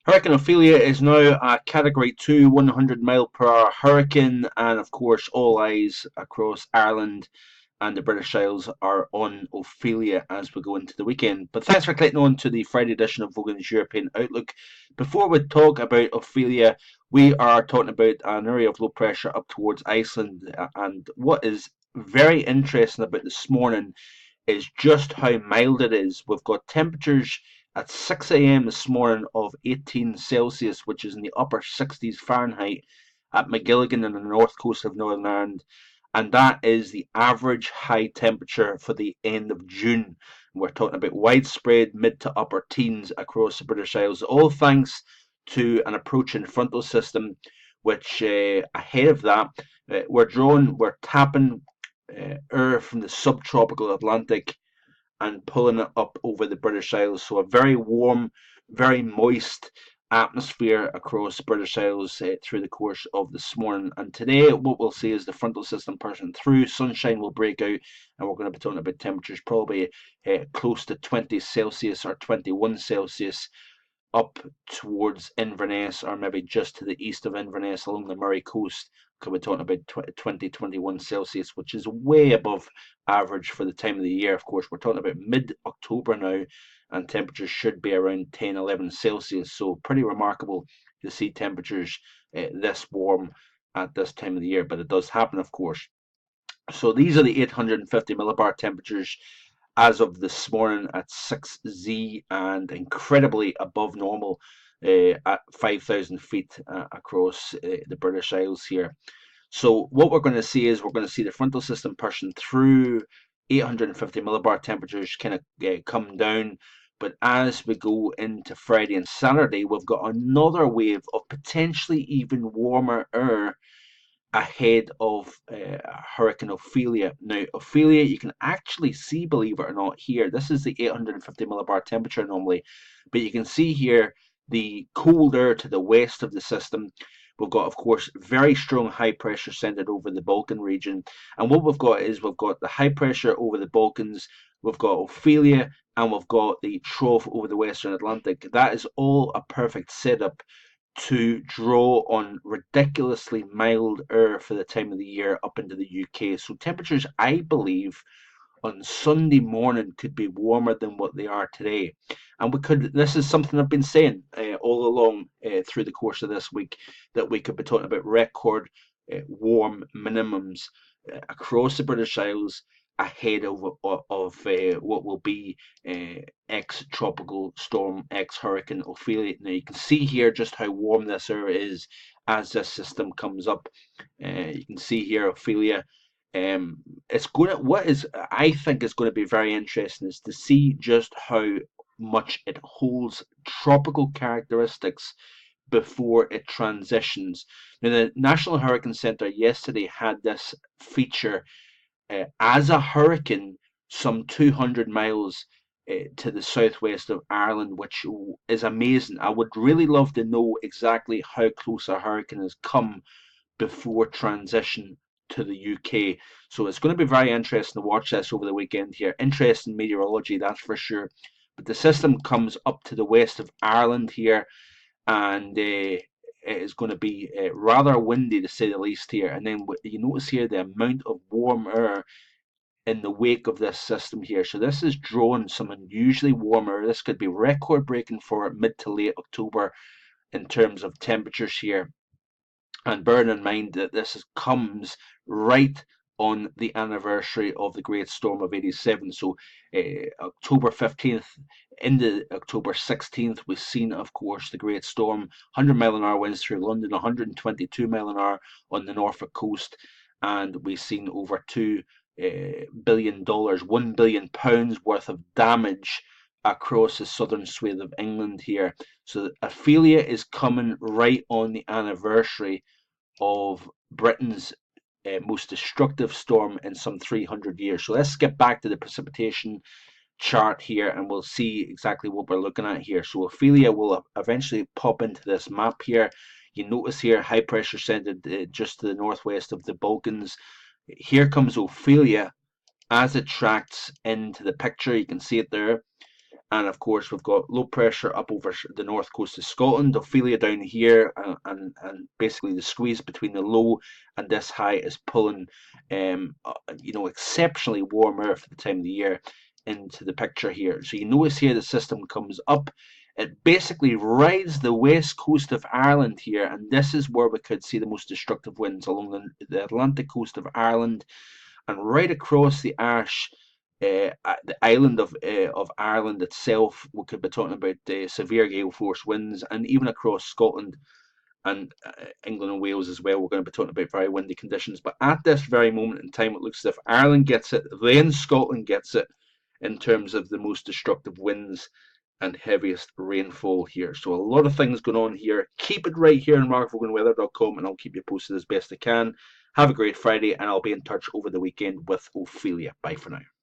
Hurricane Ophelia is now a Category 2 100 mile per hour hurricane, and of course, all eyes across Ireland and the British Isles are on Ophelia as we go into the weekend. But thanks for clicking on to the Friday edition of Vogan's European Outlook. Before we talk about Ophelia, we are talking about an area of low pressure up towards Iceland, and what is very interesting about this morning is just how mild it is. We've got temperatures at 6 a.m. this morning of 18 Celsius, which is in the upper 60s Fahrenheit at McGilligan on the north coast of Northern Ireland. And that is the average high temperature for the end of June. We're talking about widespread mid to upper teens across the British Isles, all thanks to an approaching frontal system, which ahead of that, we're tapping air from the subtropical Atlantic and pulling it up over the British Isles. So a very warm, very moist atmosphere across the British Isles through the course of this morning. And today, what we'll see is the frontal system passing through, sunshine will break out, and we're going to be talking about temperatures probably close to 20 Celsius or 21 Celsius up towards Inverness, or maybe just to the east of Inverness along the Murray coast. We're talking about 20, 21 Celsius, which is way above average for the time of the year. Of course, we're talking about mid-October now, and temperatures should be around 10, 11 Celsius. So pretty remarkable to see temperatures this warm at this time of the year, but it does happen, of course. So these are the 850 millibar temperatures as of this morning at 6Z, and incredibly above normal at 5,000 feet across the British Isles here. So what we're going to see is we're going to see the frontal system pushing through 850 millibar temperatures kind of come down. But as we go into Friday and Saturday, we've got another wave of potentially even warmer air ahead of Hurricane Ophelia. Now, Ophelia, you can actually see, believe it or not, here. This is the 850 millibar temperature normally, but you can see here the cold air to the west of the system. We've got, of course, very strong high pressure centered over the Balkan region. And what we've got is we've got the high pressure over the Balkans, we've got Ophelia, and we've got the trough over the Western Atlantic. That is all a perfect setup to draw on ridiculously mild air for the time of the year up into the UK. So temperatures, I believe, on Sunday morning could be warmer than what they are today. And we could, this is something I've been saying all along through the course of this week, that we could be talking about record warm minimums across the British Isles ahead of what will be ex-tropical storm, ex-hurricane Ophelia. Now you can see here just how warm this air is as this system comes up. You can see here Ophelia. It's going to, what is I think is going to be very interesting is to see just how much it holds tropical characteristics before it transitions. Now, the National Hurricane Center yesterday had this feature as a hurricane some 200 miles to the southwest of Ireland, which is amazing. I would really love to know exactly how close a hurricane has come before transition to the UK. So it's going to be very interesting to watch this over the weekend here. Interesting meteorology, that's for sure. But the system comes up to the west of Ireland here, and it is going to be rather windy to say the least here. And then you notice here the amount of warm air in the wake of this system here. So this is drawing some unusually warm air. This could be record breaking for mid to late October in terms of temperatures here. And bearing in mind that comes right on the anniversary of the Great Storm of '87. So October 15th into October 16th, we've seen, of course, the Great Storm, 100-mile-an-hour winds through London, 122-mile-an-hour on the Norfolk coast, and we've seen over $2 billion, £1 billion worth of damage across the southern swathe of England here. So Ophelia is coming right on the anniversary of Britain's most destructive storm in some 300 years. So let's get back to the precipitation chart here, and we'll see exactly what we're looking at here. So Ophelia will eventually pop into this map here. You notice here high pressure centered just to the northwest of the Balkans. Here comes Ophelia as it tracks into the picture. You can see it there. And of course, we've got low pressure up over the north coast of Scotland, Ophelia down here, and basically the squeeze between the low and this high is pulling, exceptionally warm air for the time of the year into the picture here. So you notice here the system comes up. It basically rides the west coast of Ireland here, and this is where we could see the most destructive winds along the Atlantic coast of Ireland and right across the Irish, the island of Ireland itself. We could be talking about severe gale force winds, and even across Scotland and England and Wales as well. We're going to be talking about very windy conditions. But at this very moment in time, it looks as if Ireland gets it, then Scotland gets it in terms of the most destructive winds and heaviest rainfall here. So a lot of things going on here. Keep it right here on markvoganweather.com, and I'll keep you posted as best I can. Have a great Friday, and I'll be in touch over the weekend with Ophelia. Bye for now.